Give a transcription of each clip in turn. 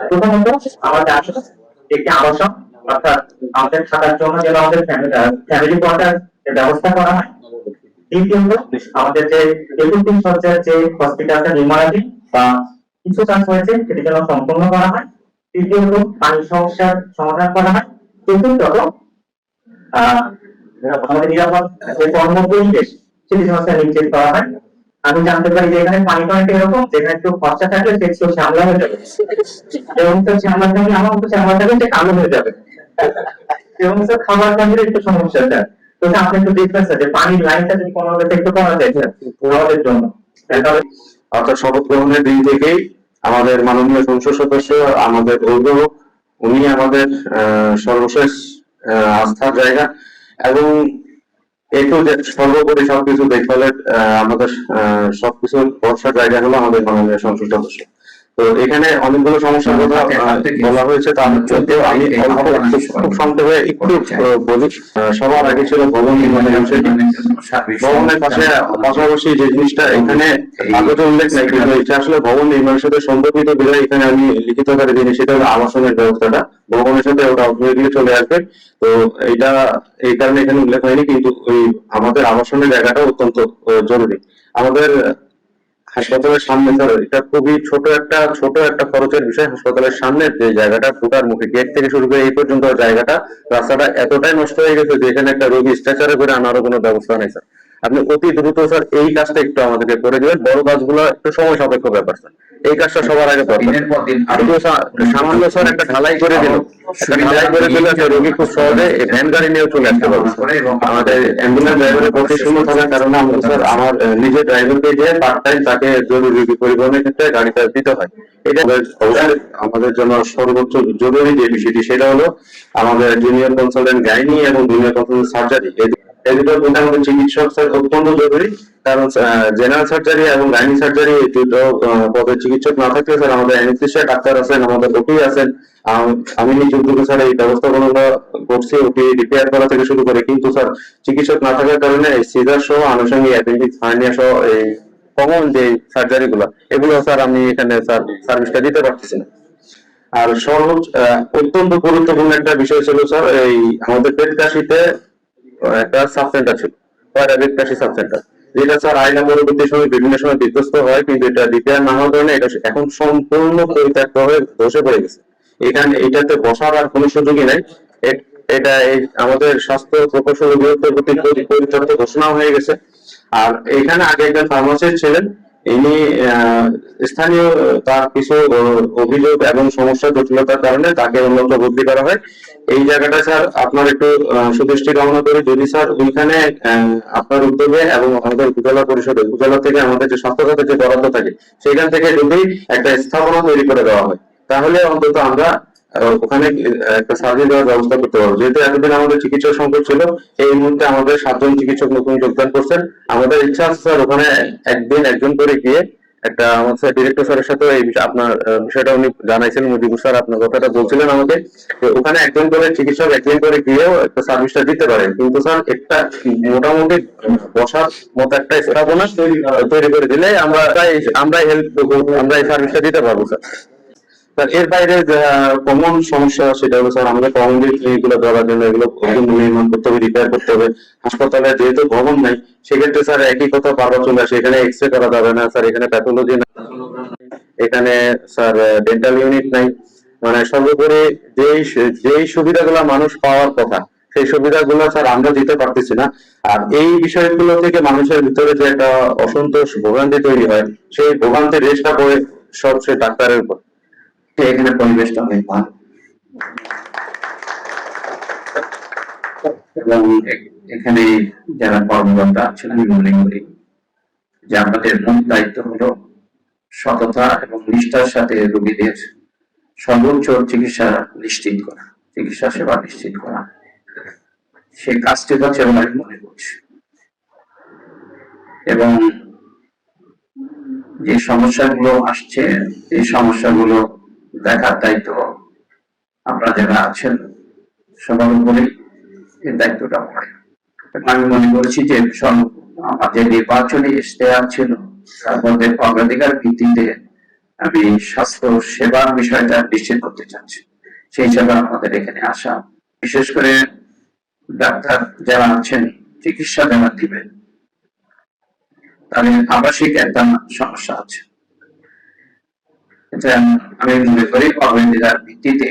প্রথমত আমাদের আসলে একটি আবাসন অর্থাৎ আমাদের থাকার জন্য যেন আমাদের ফ্যামিলি কোয়ার্টার ব্যবস্থা করা হয়। দ্বিতীয়ত আমাদের যে 31 শয্যার যে হসপিটালটা নির্মাণাধীন বা কিছু কাজ হয়েছে সেটি যেন সম্পূর্ণ করা হয়। তৃতীয়ত পানি সমস্যার সমাধান করা হয়। চতুর্থত আমাদের নিরাপদ যে কর্ম পরিবেশ সেটি সমস্যা নিশ্চিত করা হয়। আমি জানতে পারি যে এখানে পানিটা অনেকটা এরকম যেখানে একটু খরচা থাকলে সে একটু শ্যামলা হয়ে যাবে এবং তো শ্যামলা থাকলে আমার মতো শ্যামলা থাকলে সে কালো হয়ে যাবে এবং তো খাবার দাবারের একটু সমস্যা আছে। তো আপনি একটু দেখবেন স্যার যে পানির লাইনটা যদি কোনোভাবে একটু করা যায় আমাদের জন্য। অর্থাৎ শপথ গ্রহণের দিন থেকেই আমাদের মাননীয় সংসদ সদস্য আমাদের অভিভাবক উনি আমাদের সর্বশেষ আস্থার জায়গা এবং একটু সর্বোপরি সবকিছু দেখভালের আমাদের সবকিছু ভরসার জায়গা হলো আমাদের মাননীয় সংসদ সদস্য। তো এখানে অনেকগুলো সমস্যার কথা বলা হয়েছে, তার মধ্যে আমি খুব সংক্ষেপে একটু বলি। সবার আগে ছিল ভবন নির্মাণের বিষয়টি। ভবনের পাশাপাশি যে জিনিসটা এখানে কাগজে উল্লেখ নাই কিন্তু এটা আসলে ভবন নির্মাণের সাথে সম্পর্কিত বিধায় এখানে আমি লিখিত আকারে দিই, সেটা হলো আবাসনের ব্যবস্থাটা ভবনের সাথে ওটা অটোমেটিক্যালি চলে আসবে। তো এটা এই কারণে এখানে উল্লেখ হয়নি, কিন্তু ওই আমাদের আবাসনের জায়গাটা অত্যন্ত জরুরি। আমাদের হাসপাতালের সামনে স্যার এটা খুবই ছোট একটা খরচের বিষয়। হাসপাতালের সামনে যে জায়গাটা ঢোকার মুখে গেট থেকে শুরু করে এই পর্যন্ত জায়গাটা রাস্তাটা এতটাই নষ্ট হয়ে গেছে যে এখানে একটা রোগী স্ট্রেচারে করে আনারও কোনো ব্যবস্থা নেই স্যার। আপনি অতি দ্রুত স্যার এই কাজটা একটু আমাদেরকে করে দিবেন। বড় কাজগুলো একটু সময় সাপেক্ষ ব্যাপার স্যার, এই কাজটা সবার আগে সামান্য স্যার একটা ঢালাই করে দিল, রোগী খুব সহজে ভ্যান গাড়ি নিয়েও চলে আসতে পারবে। আমাদের অ্যাম্বুলেন্স ড্রাইভারের প্রতি শূন্য থাকার কারণে আমরা স্যার আমার নিজের ড্রাইভারকে দিয়ে পার্ট টাইম তাকে জরুরি পরিবহনের ক্ষেত্রে গাড়িটা দিতে হয়। এটা আমাদের জন্য সর্বোচ্চ জরুরি যে বিষয়টি সেটা হলো আমাদের জুনিয়র কনসালটেন্ট গাইনি এবং জুনিয়র কনসালটেন্ট সার্জারি এই দুটো আমাদের চিকিৎসক স্যার অত্যন্ত জরুরি। কারণ জেনারেল সার্জারি এবং গাইনি সার্জারি দুটো পদের চিকিৎসক না থাকলে স্যার আমাদের অ্যানেস্থেশিয়া ডাক্তার আছেন, আমাদের ওটি আছেন। আমি নিজ উদ্যোগে স্যার এই ব্যবস্থাপনা করছি, ওটি রিপেয়ার করা থেকে শুরু করে, কিন্তু স্যার চিকিৎসক না থাকার কারণে সিজার সহ আনুষঙ্গিক অ্যাপেন্ডিক্স হার্নিয়া সহ এই কমন যে সার্জারি গুলো এগুলো স্যার আমি এখানে স্যার সার্ভিসটা দিতে পারতেছি না। আর সর্বোচ্চ অত্যন্ত গুরুত্বপূর্ণ একটা বিষয় ছিল স্যার এই আমাদের পেট কাশিতে একটা সাব সেন্টার ছিল, পেট কাশি সাব সেন্টার, যেটা স্যার আইনা পরবর্তী সময় বিভিন্ন সময় বিধ্বস্ত হয়, কিন্তু এটা রিপেয়ার না হওয়ার কারণে এটা এখন সম্পূর্ণ পরিত্যক্ত হয়ে ধসে পড়ে গেছে। এখানে এটাতে বসার আর কোনো সুযোগই নাই। এটা আমাদের স্বাস্থ্য প্রকৌশল অধিদপ্তর কর্তৃক পরিত্যক্ত ঘোষণা হয়ে গেছে। আর এখানে আগে একজন ফার্মাসিস্ট ছিলেন, ইনি স্থানীয় তার কিছু অভিযোগ এবং সমস্যা জটিলতার কারণে তাকে অন্যত্র বদলি করা হয়। এই জায়গাটা স্যার আপনার একটু সুদৃষ্টি কামনা করি, যদি স্যার ওইখানে আপনার উদ্যোগে এবং আমাদের উপজেলা পরিষদে উপজেলা থেকে আমাদের যে স্বাস্থ্য খাতের যে বরাদ্দ থাকে সেখান থেকে যদি একটা স্থাপনা তৈরি করে দেওয়া হয় তাহলে অন্তত আমরা ওখানে একটা সার্ভিস দেওয়ার ব্যবস্থা করতে পারবো। যেহেতু এতদিন আমাদের চিকিৎসক সংকট ছিল, এই মুহূর্তে আমাদের 7 জন চিকিৎসক নতুন যোগদান করছেন। আমাদের ইচ্ছা আছে স্যার ওখানে একদিন একজন করে গিয়ে একটা আমাদের ডিরেক্টর স্যারের সাথে এই আপনার বিষয়টা উনি জানাইছিলেন, মুজিবুর স্যার আপনার কথাটা বলছিলেন আমাকে, ওখানে একজন করে চিকিৎসক একদিন করে গিয়েও একটা সার্ভিসটা দিতে পারেন। কিন্তু স্যার একটা মোটামুটি বসার মতো একটা স্থাপনা তৈরি করে দিলে আমরা এই সার্ভিসটা দিতে পারবো স্যার। এর বাইরে কমন সমস্যা সেটা হলো স্যার আমাদের কমন ক্লিনিকগুলো ধরার জন্য এগুলো নির্মাণ করতে হবে, রিপেয়ার করতে হবে। হাসপাতালে যেহেতু ভবন নাই সেক্ষেত্রে স্যার একই কথা বারবার চলে আসে, এখানে এক্সরে করা যাবে না স্যার, এখানে প্যাথোলজি না, এখানে স্যার ডেন্টাল ইউনিট নাই। মানে সর্বোপরি যেই সুবিধাগুলো মানুষ পাওয়ার কথা সেই সুবিধাগুলো স্যার আমরা দিতে পারতেছি না। আর এই বিষয়গুলো থেকে মানুষের ভিতরে যে একটা অসন্তোষ ভোগান্তি তৈরি হয় সেই ভোগান্তির রেশটা পড়ে সব সে ডাক্তারের উপর। এখানে পরিবেশটা অনেক ভালো এবং এখানে যারা কর্মকর্তা আছেন আমি মনে করি যে আমাদের মূল দায়িত্ব হলো সততা এবং নিষ্ঠার সাথে রোগীদের সর্বোচ্চ চিকিৎসা নিশ্চিত করা, চিকিৎসা সেবা নিশ্চিত করা। সেই কাজটি হচ্ছে আমি মনে করছি। এবং যে সমস্যাগুলো আসছে এই সমস্যাগুলো দেখার দায়িত্ব আপনারা যারা আছেন সবার উপরেই এই দায়িত্বটা পড়ে। আমি মনে করেছি যে আমাদের নির্বাচনী ইশতেহার ছিল তার মধ্যে অগ্রাধিকার ভিত্তিতে আমি স্বাস্থ্য সেবার বিষয়টা নিশ্চিত করতে চাচ্ছি। সেই হিসাবে আমাদের এখানে আসা, বিশেষ করে ডাক্তার যারা আছেন, চিকিৎসা যারা দিবেন, তাদের আবাসিক একটা সমস্যা আছে। এটা আমি মনে করি অগ্রাধিকার ভিত্তিতে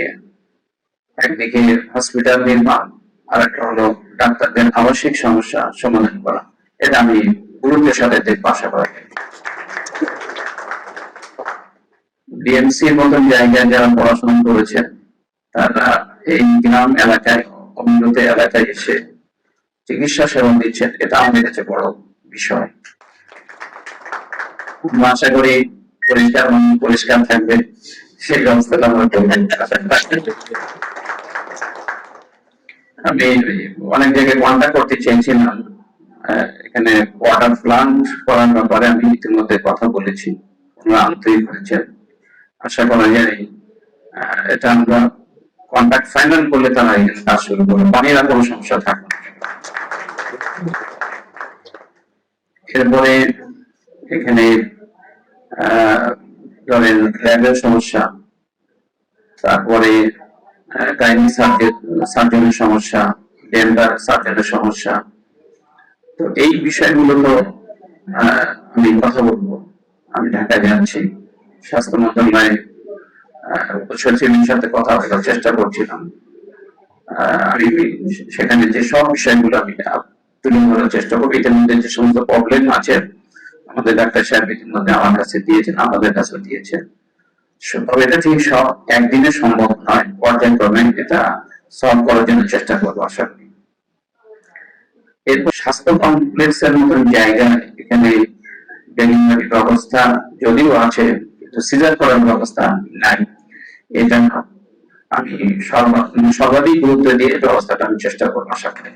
একদিকে হসপিটাল নির্মাণ, আর একটা হলো ডাক্তারদের আবাসিক সমস্যা সমাধান করা। এটা আমি গুরুত্বের সাথে দেখবো, আশা করা যায়। ডিএমসির মতন জায়গায় যারা পড়াশোনা করেছেন, তারা এই গ্রাম এলাকায়, অনুন্নত এলাকায় এসে চিকিৎসা সেবা দিচ্ছেন, এটা আমাদের কাছে বড় বিষয়। আশা করি পরিষ্কার থাকবে, সেই ব্যবস্থাটা আমরা করবেন। আমি অনেক জায়গায় কন্ট্যাক্ট করতে চেয়েছিলাম, এখানে ওয়াটার প্লান্ট করার ব্যাপারে আমি ইতিমধ্যে কথা বলেছি, ওনারা আন্তরিক হয়েছেন। আশা করা যায় এটা আমরা কন্ট্যাক্ট ফাইনাল করলে তারা এখানে কাজ শুরু করবে, পানির আর কোনো সমস্যা থাকবে না। এরপরে এখানে ধরেন ল্যাবের সমস্যা, তারপরে গাইনি সার্জনের সমস্যা, ডেন্টাল সার্জনের সমস্যা। তো এই বিষয়গুলো তো আমি কথা বলবো। আমি ঢাকায় যাচ্ছি, স্বাস্থ্য মন্ত্রণালয়ে সচিবের সাথে কথা বলার চেষ্টা করছিলাম। আমি সেখানে যে সব বিষয়গুলো আমি তুলে ধরার চেষ্টা করবো। এটার মধ্যে যে সমস্ত প্রবলেম আছে, আমাদের ডাক্তার সাহেব ইতিমধ্যে আমার কাছে দিয়েছেন, আমাদের কাছে দিয়েছেন। তবে এটা ঠিক সব একদিনে সম্ভব নয়, পর্যায়ক্রমে এটা সলভ করার জন্য চেষ্টা করবো, আশা করি। এরপর স্বাস্থ্য কমপ্লেক্সের মতন জায়গায় এখানে ডেলিভারি ব্যবস্থা যদিও আছে, কিন্তু সিজার করার ব্যবস্থা নাই। এটা আমি সর্বাধিক গুরুত্ব দিয়ে ব্যবস্থাটা আমি চেষ্টা করবো, আশা করি।